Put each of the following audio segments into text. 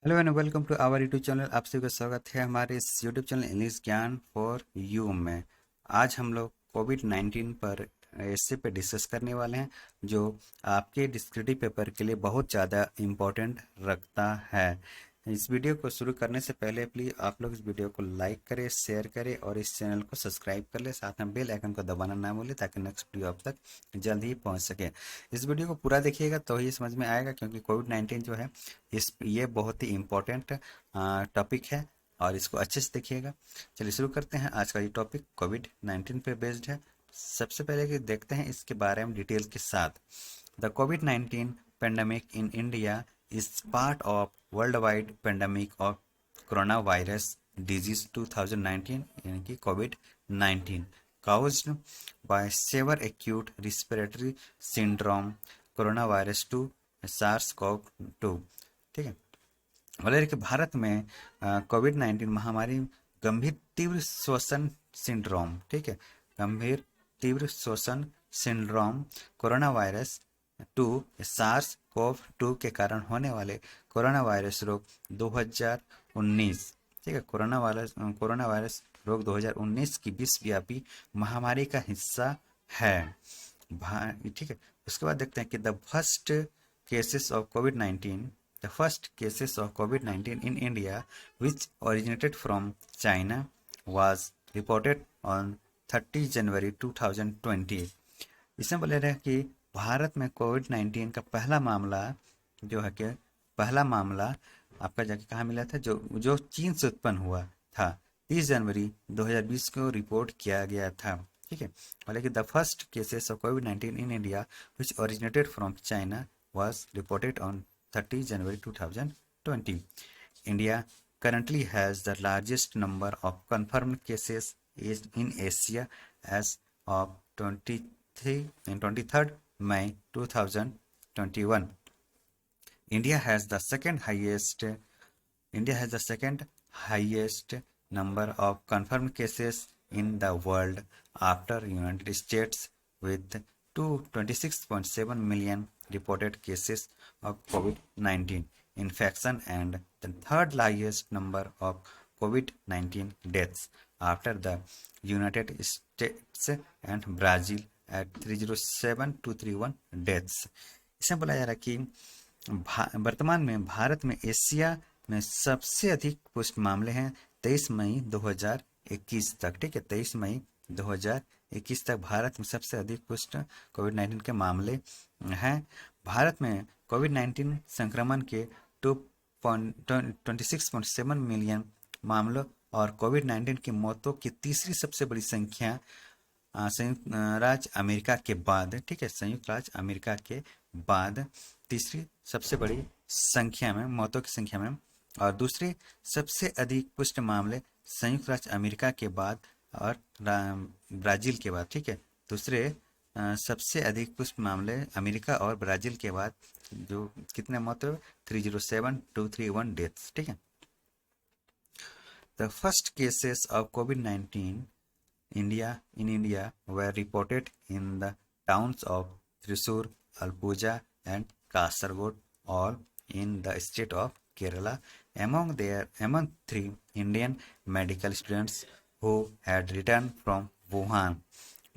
Hello and welcome to our YouTube channel. आप सभी का स्वागत है हमारे इस यूट्यूब चैनल इंग्लिश ज्ञान फॉर यू में। आज हम लोग कोविड-19 पर ऐसे पे डिस्कस करने वाले हैं जो आपके डिस्क्रिप्टिव पेपर के लिए बहुत ज़्यादा इम्पोर्टेंट रखता है। इस वीडियो को शुरू करने से पहले प्लीज़ आप लोग इस वीडियो को लाइक करें, शेयर करें और इस चैनल को सब्सक्राइब कर ले, साथ में बेल आइकन को दबाना ना भूलें ताकि नेक्स्ट वीडियो आप तक जल्द ही पहुंच सके। इस वीडियो को पूरा देखिएगा तो ही समझ में आएगा, क्योंकि कोविड-19 जो है ये बहुत ही इम्पोर्टेंट टॉपिक है और इसको अच्छे से देखिएगा। चलिए शुरू करते हैं। आज का ये टॉपिक कोविड-19 पे बेस्ड है। सबसे पहले कि देखते हैं इसके बारे में डिटेल के साथ। The covid pandemic in India is part of world wide pandemic of corona virus disease 2019 यानी कि कोविड-19 caused by severe acute respiratory syndrome coronavirus 2 SARS-CoV-2। ठीक है, बोले रहे कि भारत में कोविड-19 महामारी गंभीर तीव्र श्वसन सिंड्रोम, ठीक है, गंभीर तीव्र श्वसन syndrome corona virus 2 SARS CoV 2 के कारण होने वाले कोरोना वायरस रोग 2019, ठीक है, कोरोना वायरस रोग 2019 की विश्वव्यापी महामारी का हिस्सा है। ठीक है, उसके बाद देखते हैं कि cases of COVID-19 the first cases of COVID-19 in India, which originated from China, was reported on 30 January 2020। इसमें बोले रहे कि भारत में कोविड-19 का पहला मामला जो है कि पहला मामला आपका जाके कहाँ मिला था, जो जो चीन से उत्पन्न हुआ था, 30 जनवरी 2020 को रिपोर्ट किया गया था। ठीक है, बोले कि the first cases of covid in India which originated from China was reported on 30 January 2020। India currently has the largest number of confirmed cases in Asia as of 23rd May 2021। India has the second highest number of confirmed cases in the world after United States with 226.7 million reported cases of COVID-19 infection and the third highest number of COVID-19 deaths after the United States and Brazil at 307,231 deaths। इसमें बोला जा रहा है कि वर्तमान में भारत में Asia में सबसे अधिक पुष्ट मामले हैं 23 मई 2021 तक। ठीक है, 23 मई 2021 तक भारत में सबसे अधिक पुष्ट कोविड-19 के मामले हैं। भारत में कोविड-19 संक्रमण के 226.7 मिलियन मामलों और कोविड-19 की मौतों की तीसरी सबसे बड़ी संख्या संयुक्त राज्य अमेरिका के बाद, ठीक है, संयुक्त राज्य अमेरिका के बाद तीसरी सबसे बड़ी संख्या में मौतों की संख्या में, और दूसरे सबसे अधिक पुष्ट मामले संयुक्त राज्य अमेरिका के बाद और ब्राजील के बाद। ठीक है, दूसरे सबसे अधिक पुष्ट मामले अमेरिका और ब्राजील के बाद, जो कितने मौत 307,231 डेथ्स। ठीक है, the first cases of covid in India were reported in the towns of Thrissur, Alpuja and Kasaragod, all in the state of Kerala, among three Indian medical students who had returned from Wuhan।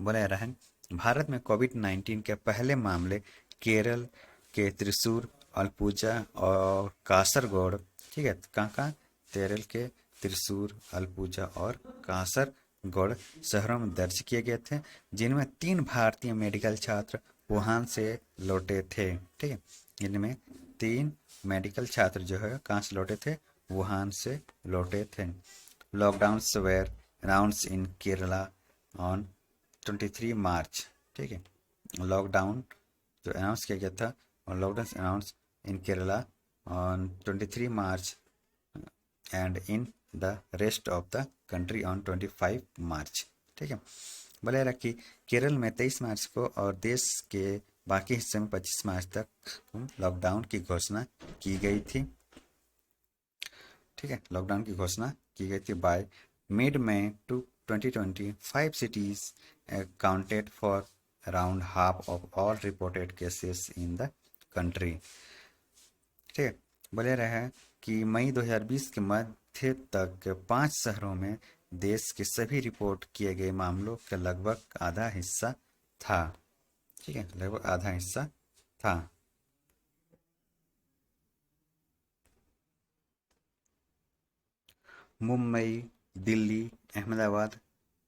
बोला जा रहा है भारत में कोविड-19 के पहले मामले केरल के त्रिशूर, अलपुजा और कासरगोड, ठीक है, कहाँ केरल के त्रिशूर, अलपुजा और कासरगोड शहरों में दर्ज किए गए थे, जिनमें 3 भारतीय मेडिकल छात्र वुहान से लौटे थे। ठीक है, इनमें 3 मेडिकल छात्र जो है कहाँ से लौटे थे, वुहान से लौटे थे। Lockdown were announce in Kerala on 23 March. ठीक है, लॉकडाउन जो अनाउंस किया गया था और lockdown announce in Kerala on 23 March and in the rest of the country on 25 March. ठीक है, बोले रहा कि केरल में 23 मार्च को और देश के बाकी हिस्से में 25 मार्च तक लॉकडाउन की घोषणा की गई थी। ठीक है, लॉकडाउन की घोषणा की गई थी। By mid May 2020 5 cities accounted for around half of all reported cases in the country। ठीक है, बोले रहे हैं कि मई 2020 के मध्य तक 5 शहरों में देश के सभी रिपोर्ट किए गए मामलों का लगभग आधा हिस्सा था। ठीक है, लगभग आधा हिस्सा था। Mumbai, Delhi, Ahmedabad,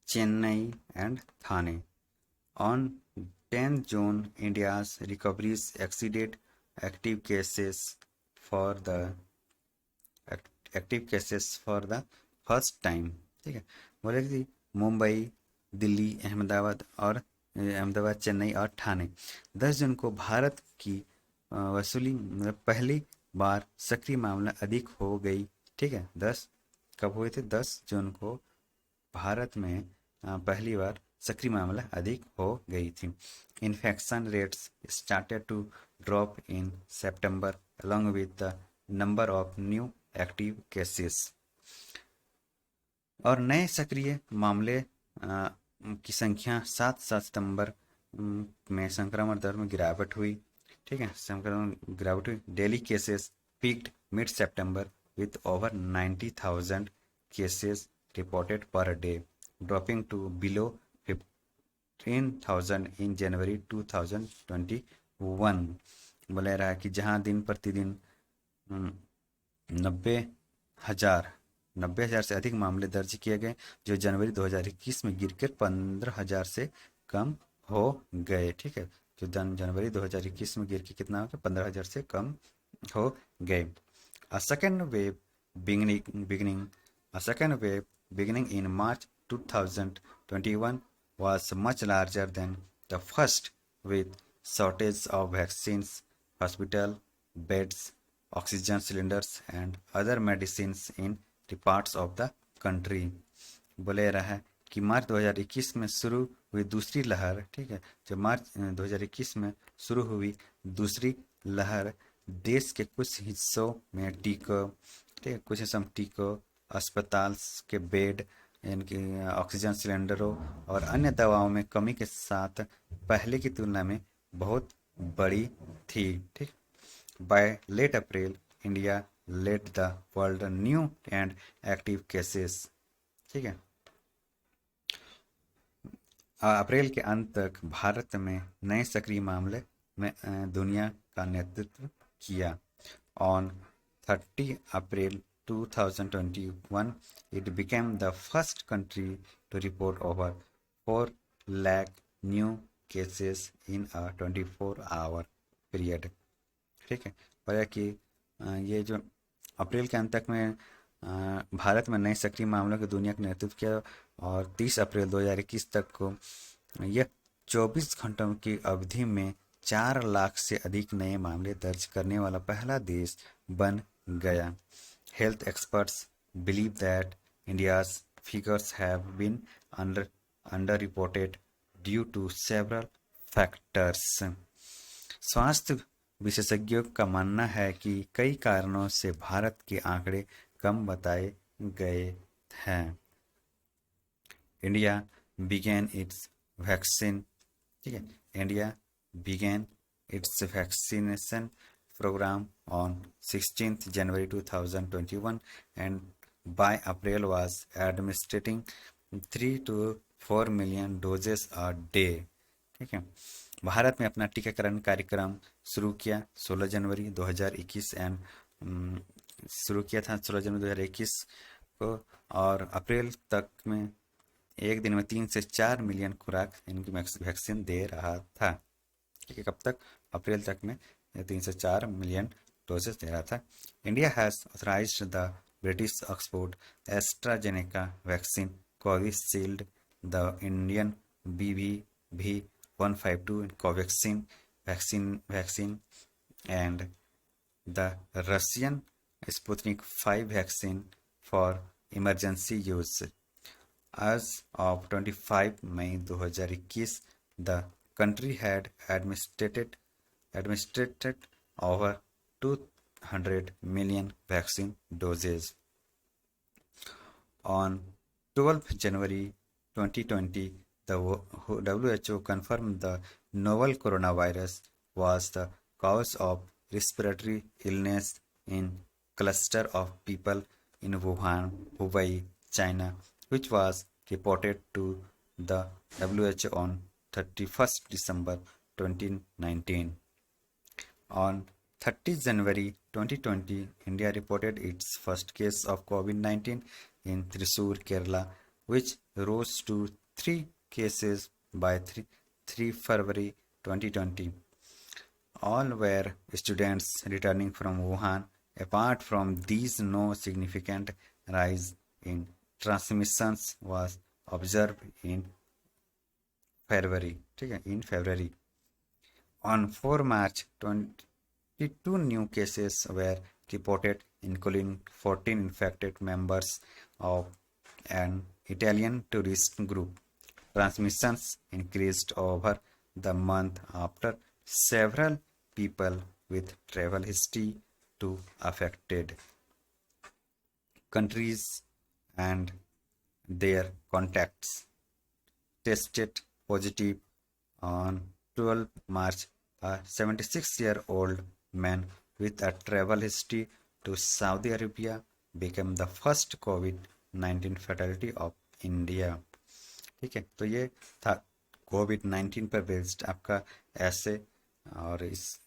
Chennai and Thane. On 10 June, India's recoveries exceeded active cases for the active cases for the first time. ठीक है, बोले कि मुंबई, दिल्ली, अहमदाबाद, चेन्नई और ठाणे 10 जून को भारत की वसूली मतलब पहली बार सक्रिय मामला अधिक हो गई। ठीक है, 10 कब हुए थे? 10 जून को भारत में पहली बार सक्रिय मामला अधिक हो गई थी। Infection rates started to drop in September along with the number of new active cases. और नए सक्रिय मामले की संख्या 7 सितंबर में संक्रमण दर में गिरावट हुई। ठीक है, संक्रमण गिरावट हुई। Daily cases peaked mid September with over 90,000 cases reported per day, dropping to below 15,000 in January 2021। बोला रहा है कि जहां दिन प्रतिदिन 90,000 से अधिक मामले दर्ज किए गए, जो जनवरी 2021 में गिरकर 15,000 से कम हो गए। ठीक है, जो जनवरी 2021 में गिर के कितना हो गया? 15,000 से कम हो गए। A second wave beginning a second wave beginning in March 2021 was much larger than the first, with shortage of vaccines, hospital beds, oxygen cylinders and other medicines in the parts of the country। बोले रहा है कि मार्च 2021 में शुरू हुई दूसरी लहर। ठीक है, जो मार्च 2021 में शुरू हुई दूसरी लहर देश के कुछ हिस्सों में टीकों, ठीक है, कुछ हिस्सों में टीकों, अस्पताल के बेड, यानी कि ऑक्सीजन सिलेंडरों और अन्य दवाओं में कमी के साथ पहले की तुलना में बहुत बड़ी थी। ठीक, by late April India led the world new and active cases. ठीक है, अप्रैल के अंत तक भारत में नए सक्रिय मामले में दुनिया का नेतृत्व किया। On 30 April 2021, it became the first country to report over 4 lakh new cases in a 24-hour period। ठीक है, और कि ये जो अप्रैल के अंत तक में भारत में नए सक्रिय मामलों की दुनिया का नेतृत्व किया और 30 अप्रैल 2021 तक को यह 24 घंटों की अवधि में 4 लाख से अधिक नए मामले दर्ज करने वाला पहला देश बन गया। Health experts believe that India's figures have been under reported due to several factors. स्वास्थ्य विशेषज्ञों का मानना है कि कई कारणों से भारत के आंकड़े कम बताए गए हैं। इंडिया began its vaccine ठीक है, India began its vaccination program on 16th January 2021 and by April was administering 3 to 4 million doses a day। ठीक है, भारत में अपना टीकाकरण कार्यक्रम शुरू किया 16 जनवरी 2021 एंड शुरू किया था 16 जनवरी 2021 को और अप्रैल तक में एक दिन में 3 से 4 मिलियन खुराक इनकी वैक्सीन दे रहा था। ठीक है, कब तक? अप्रैल तक में 3 से 4 मिलियन डोजेस दे रहा था। India has authorised the British Oxford AstraZeneca vaccine, Covishield, the Indian BBV 152 Covaxin vaccine and the Russian Sputnik 5 vaccine for emergency use। As of 25 May 2021, the country had administered over 200 million vaccine doses। On 12 January 2020, the WHO confirmed the novel coronavirus was the cause of respiratory illness in cluster of people in Wuhan, Hubei, China, which was reported to the WHO on 31st December 2019. On 30 January 2020, India reported its first case of COVID-19 in Thrissur, Kerala, which rose to 3 cases by 3 February 2020. All were students returning from Wuhan. Apart from these, no significant rise in transmissions was observed in February. ठीक है, in February. On 4 March, 22 new cases were reported, including 14 infected members of an Italian tourist group. Transmissions increased over the month after several people with travel history to affected countries and their contacts tested positive. On 12 March, a 76-year-old man with a travel history to Saudi Arabia became the first COVID-19 fatality of India. ठीक है, तो ये था कोविड-19 पर based आपका ऐसे, और इस